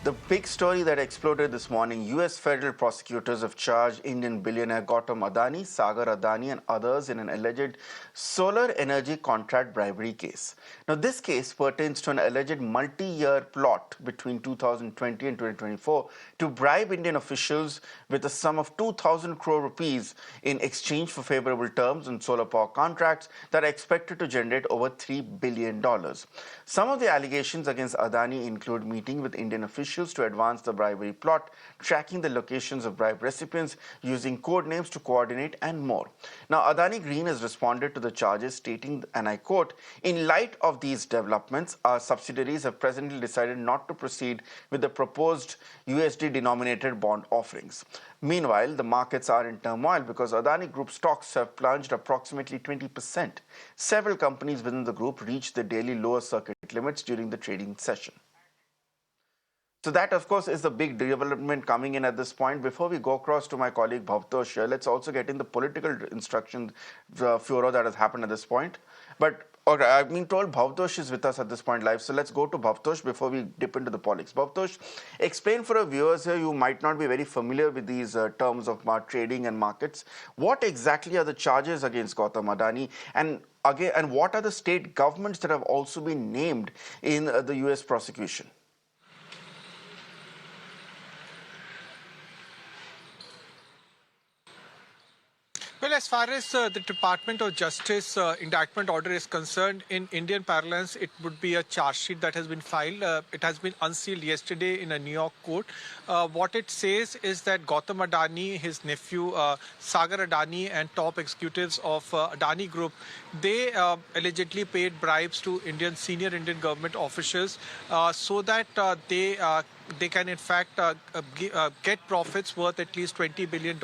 The big story that exploded this morning, US federal prosecutors have charged Indian billionaire Gautam Adani, Sagar Adani and others in an alleged solar energy contract bribery case. Now, this case pertains to an alleged multi-year plot between 2020 and 2024 to bribe Indian officials with a sum of 2,000 crore rupees in exchange for favorable terms on solar power contracts that are expected to generate over $3 billion. Some of the allegations against Adani include meeting with Indian officials to advance the bribery plot, tracking the locations of bribe recipients, using code names to coordinate, and more. Now, Adani Green has responded to the charges, stating, and I quote, "In light of these developments, our subsidiaries have presently decided not to proceed with the proposed USD-denominated bond offerings." Meanwhile, the markets are in turmoil because Adani Group stocks have plunged approximately 20%. Several companies within the group reached the daily lower circuit limits during the trading session. So that, of course, is the big development coming in at this point. Before we go across to my colleague Bhavtosh here, let's also get in the political instruction furor that has happened at this point. But okay, I've been told Bhavtosh is with us at this point live. So let's go to Bhavtosh before we dip into the politics. Bhavtosh, explain for our viewers here, you might not be very familiar with these terms of trading and markets. What exactly are the charges against Gautam Adani? And again, and what are the state governments that have also been named in the US prosecution? Well, as far as the Department of Justice indictment order is concerned, in Indian parlance, it would be a charge sheet that has been filed. It has been unsealed yesterday in a New York court. What it says is that Gautam Adani, his nephew Sagar Adani, and top executives of Adani Group, they allegedly paid bribes to senior Indian government officials so that they can in fact get profits worth at least $20 billion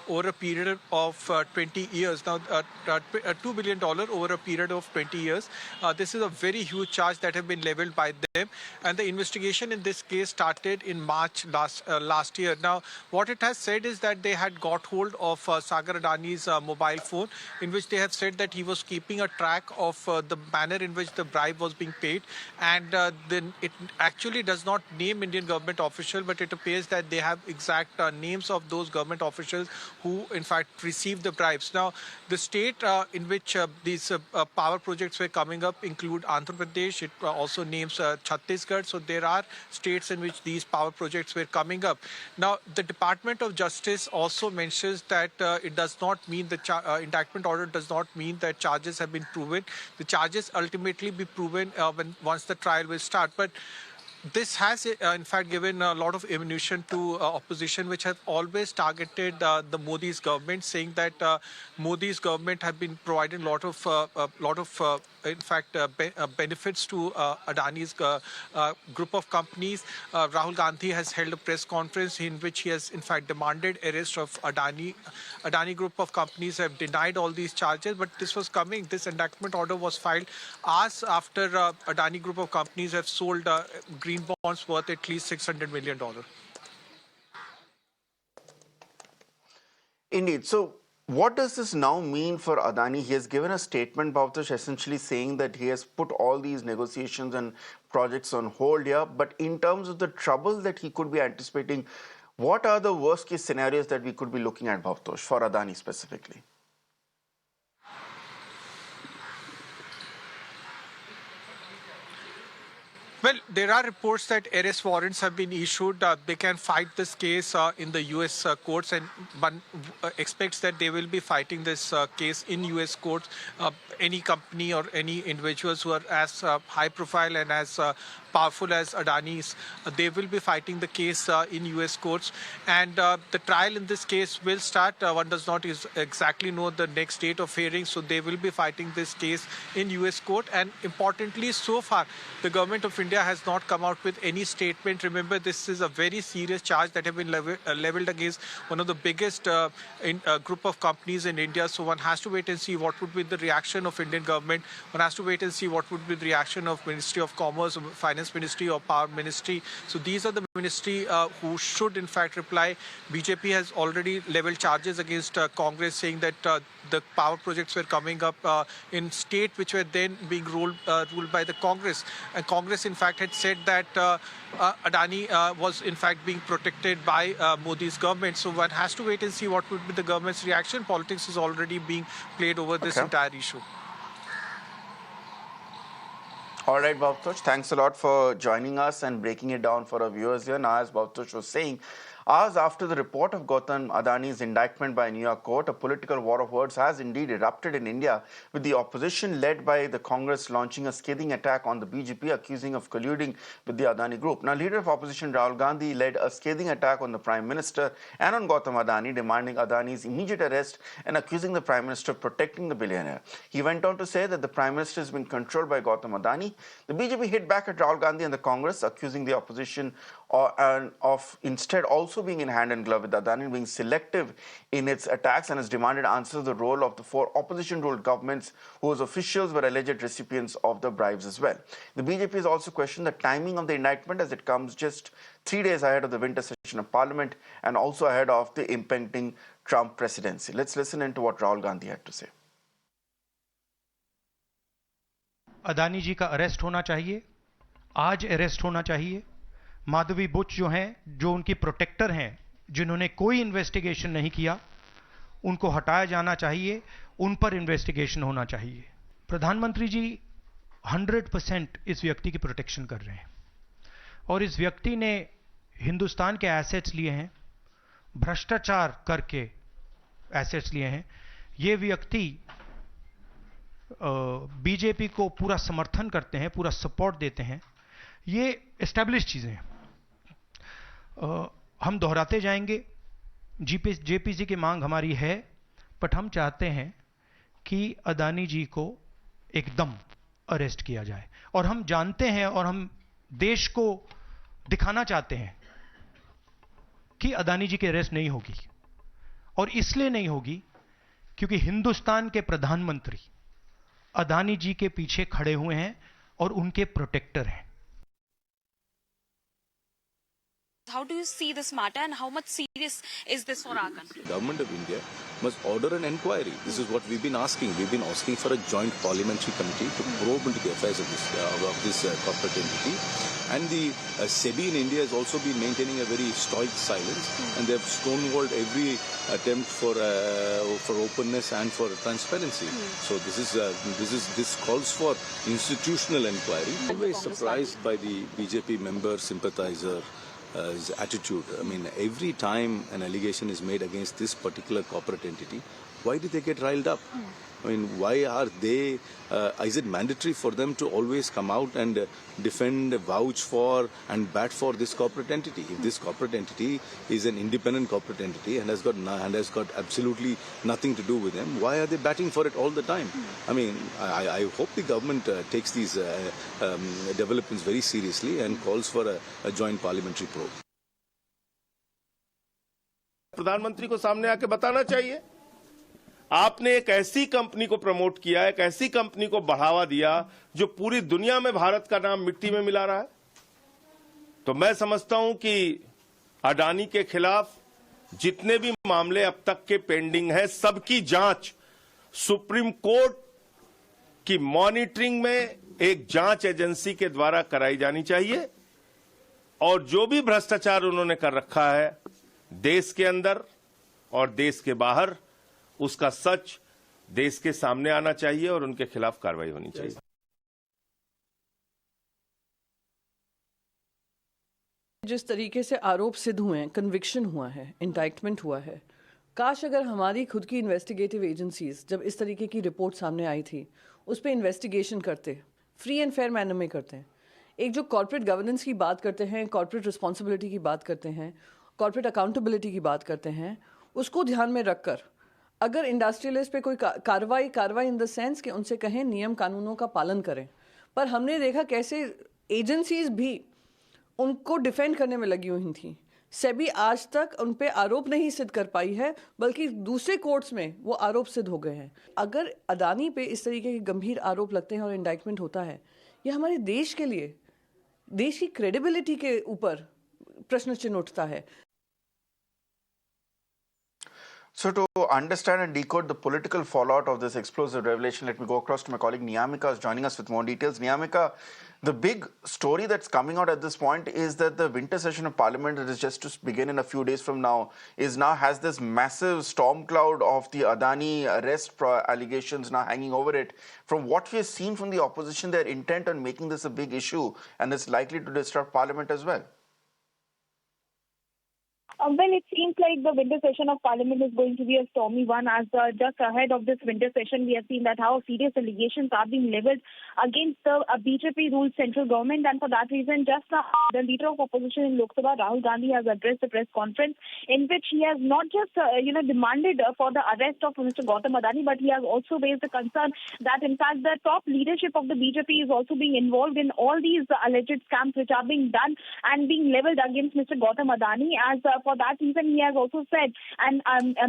over a period of 20 years. Now, $2 billion over a period of 20 years. This is a very huge charge that have been leveled by them. And the investigation in this case started in March last year. Now, what it has said is that they had got hold of Sagar Adani's mobile phone, in which they have said that he was keeping a track of the manner in which the bribe was being paid. And then it actually does not name Indian government official, but it appears that they have exact names of those government officials who in fact received the bribes. Now, the state in which these power projects were coming up include Andhra Pradesh. It also names Chhattisgarh. So there are states in which these power projects were coming up. Now, the Department of Justice also mentions that it does not mean the indictment order does not mean that charges have been proven. The charges ultimately be proven once the trial will start. But this has, in fact, given a lot of ammunition to opposition, which have always targeted the Modi's government, saying that Modi's government have been providing a lot of, in fact, benefits to Adani's group of companies. Rahul Gandhi has held a press conference in which he has, in fact, demanded arrest of Adani. Adani group of companies have denied all these charges, but this was coming. This indictment order was filed hours after Adani group of companies have sold green bonds worth at least $600 million. Indeed. So, what does this now mean for Adani? He has given a statement, Bhavtosh, essentially saying that he has put all these negotiations and projects on hold here. But in terms of the trouble that he could be anticipating, what are the worst case scenarios that we could be looking at, Bhavtosh, for Adani specifically? Well, there are reports that arrest warrants have been issued. They can fight this case in the U.S. Courts, and one expects that they will be fighting this case in U.S. courts. Any company or any individuals who are as high profile and as powerful as Adani's, they will be fighting the case in U.S. courts. And the trial in this case will start. One does not exactly know the next date of hearing, so they will be fighting this case in U.S. court. And importantly, so far, the government of India has not come out with any statement. Remember, this is a very serious charge that have been leveled against one of the biggest group of companies in India. So one has to wait and see what would be the reaction of Indian government. One has to wait and see what would be the reaction of Ministry of Commerce, Finance Finance Ministry or Power Ministry. So these are the ministry who should in fact reply. BJP has already leveled charges against Congress, saying that the power projects were coming up in state which were then being ruled by the Congress. And Congress in fact had said that Adani was in fact being protected by Modi's government. So one has to wait and see what would be the government's reaction. Politics is already being played over this entire issue. All right, Bhavtosh, thanks a lot for joining us and breaking it down for our viewers here. Now, as Bhavtosh was saying, hours after the report of Gautam Adani's indictment by a New York court, a political war of words has indeed erupted in India, with the opposition led by the Congress launching a scathing attack on the BJP, accusing of colluding with the Adani group. Now, leader of opposition Rahul Gandhi led a scathing attack on the Prime Minister and on Gautam Adani, demanding Adani's immediate arrest and accusing the Prime Minister of protecting the billionaire. He went on to say that the Prime Minister has been controlled by Gautam Adani. The BJP hit back at Rahul Gandhi and the Congress, accusing the opposition of instead also being in hand and glove with Adani, being selective in its attacks, and has demanded answers to the role of the 4 opposition-ruled governments whose officials were alleged recipients of the bribes as well. The BJP has also questioned the timing of the indictment, as it comes just 3 days ahead of the winter session of Parliament and also ahead of the impending Trump presidency. Let's listen into what Rahul Gandhi had to say. Adani जी का arrest होना चाहिए, आज arrest होना चाहिए। माधवी बुच जो हैं, जो उनकी प्रोटेक्टर हैं, जिन्होंने कोई इन्वेस्टिगेशन नहीं किया, उनको हटाया जाना चाहिए, उन पर इन्वेस्टिगेशन होना चाहिए। प्रधानमंत्री जी 100% इस व्यक्ति की प्रोटेक्शन कर रहे हैं और इस व्यक्ति ने हिंदुस्तान के एसेट्स लिए हैं, भ्रष्टाचार करके एसेट्स लिए हैं। ये व्यक्ति बीजेपी को पूरा समर्थन करते हैं, पूरा सपोर्ट देते हैं। ये एस्टैब्लिश चीज़ें हैं। हम दोहराते जाएंगे, जेपीसी की मांग हमारी है, बट हम चाहते हैं कि अदानी जी को एकदम अरेस्ट किया जाए। और हम जानते हैं और हम देश को दिखाना चाहते हैं कि अदानी जी की अरेस्ट नहीं होगी, और इसलिए नहीं होगी क्योंकि हिंदुस्तान के प्रधानमंत्री अदानी जी के पीछे खड़े हुए हैं और उनके प्रोटेक्टर हैं। How do you see this matter and how much serious is this for our country? Government of India must order an inquiry. This is what we've been asking. We've been asking for a joint parliamentary committee to probe into the affairs of this corporate entity. And the SEBI in India has also been maintaining a very stoic silence, and they've stonewalled every attempt for openness and for transparency. So this calls for institutional inquiry. I'm very surprised by the BJP member sympathizer attitude. I mean, every time an allegation is made against this particular corporate entity, why do they get riled up? I mean, why are they, is it mandatory for them to always come out and defend, vouch for and bat for this corporate entity? If this corporate entity is an independent corporate entity and has got absolutely nothing to do with them, why are they batting for it all the time? I mean, I hope the government takes these developments very seriously and calls for a joint parliamentary probe. प्रधानमंत्री को सामने आके बताना चाहिए। आपने एक ऐसी company को प्रमोट किया, एक ऐसी कंपनी को बढ़ावा दिया जो पूरी दुनिया में भारत का नाम मिट्टी में मिला रहा है। तो मैं समझता हूं कि अडानी के खिलाफ जितने भी मामले अब तक के पेंडिंग हैं, सबकी जांच सुप्रीम कोर्ट की मॉनिटरिंग में एक जांच एजेंसी के द्वारा कराई जानी चाहिए। और जो भी भ्रष्टाचार उन्होंने कर रखा है देश के अंदर और देश के बाहर, उसका सच देश के सामने आना चाहिए और उनके खिलाफ कार्रवाई होनी चाहिए। जिस तरीके से आरोप सिद्ध हुए हैं, कन्विक्शन हुआ है, इंडाइक्टमेंट हुआ है, काश अगर हमारी खुद की इन्वेस्टिगेटिव एजेंसीज जब इस तरीके की रिपोर्ट सामने आई थी उस पर इन्वेस्टिगेशन करते, फ्री एंड फेयर मैनर में करते हैं। एक जो कॉर्पोरेट गवर्नेंस की बात करते हैं, कॉर्पोरेट रिस्पॉन्सिबिलिटी की बात करते हैं, कॉर्पोरेट अकाउंटेबिलिटी की बात करते हैं, उसको ध्यान में रखकर अगर इंडस्ट्रियलिस्ट पे कोई कार्रवाई इन द सेंस कि उनसे कहें नियम कानूनों का पालन करें। पर हमने देखा कैसे एजेंसीज भी उनको डिफेंड करने में लगी हुई थी। सेबी आज तक उन पे आरोप नहीं सिद्ध कर पाई है, बल्कि दूसरे कोर्ट्स में वो आरोप सिद्ध हो गए हैं। अगर अदानी पे इस तरीके के गंभीर आरोप लगते हैं और इंडाइटमेंट होता है, ये हमारे देश के लिए देश की क्रेडिबिलिटी के ऊपर प्रश्न चिन्ह उठता है। So to understand and decode the political fallout of this explosive revelation, let me go across to my colleague Niyamika, who's joining us with more details. Niyamika, the big story that's coming out at this point is that the winter session of Parliament that is just to begin in a few days from now has this massive storm cloud of the Adani arrest allegations now hanging over it. From what we've seen from the opposition, they're intent on making this a big issue, and it's likely to disrupt Parliament as well. Well, it seems like the winter session of Parliament is going to be a stormy one, as just ahead of this winter session, we have seen that how serious allegations are being levelled against the BJP-ruled central government, and for that reason, just now, the leader of opposition in Lok Sabha, Rahul Gandhi, has addressed a press conference in which he has not just, demanded for the arrest of Mr. Gautam Adani, but he has also raised the concern that, in fact, the top leadership of the BJP is also being involved in all these alleged scams which are being done and being levelled against Mr. Gautam Adani, as for that reason, he has also said and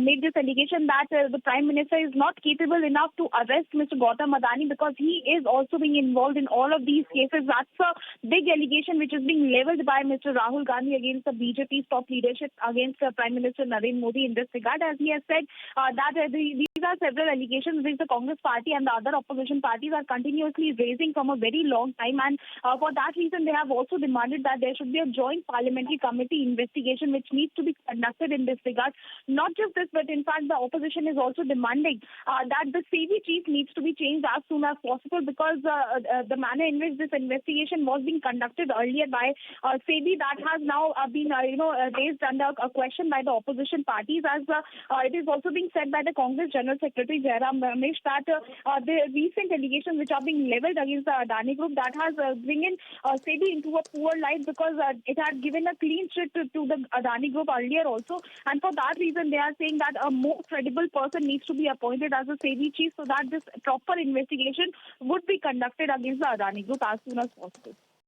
made this allegation that the Prime Minister is not capable enough to arrest Mr. Gautam Adani because he is also being involved in all of these cases. That's a big allegation which is being levelled by Mr. Rahul Gandhi against the BJP's top leadership, against Prime Minister Narendra Modi in this regard, as he has said that these are several allegations which the Congress party and the other opposition parties are continuously raising from a very long time, and for that reason, they have also demanded that there should be a joint parliamentary committee investigation which needs to be conducted in this regard. Not just this, but in fact, the opposition is also demanding that the SEBI chief needs to be changed as soon as possible, because the manner in which this investigation was being conducted earlier by SEBI, that has now been raised under a question by the opposition parties, as it is also being said by the Congress General Secretary Jairam Ramesh that the recent allegations which are being levelled against the Adani Group, that has bringing SEBI into a poor light, because it had given a clean sheet to the Adani Group earlier also, and for that reason they are saying that a more credible person needs to be appointed as a SEBI chief so that this proper investigation would be conducted against the Adani Group as soon as possible.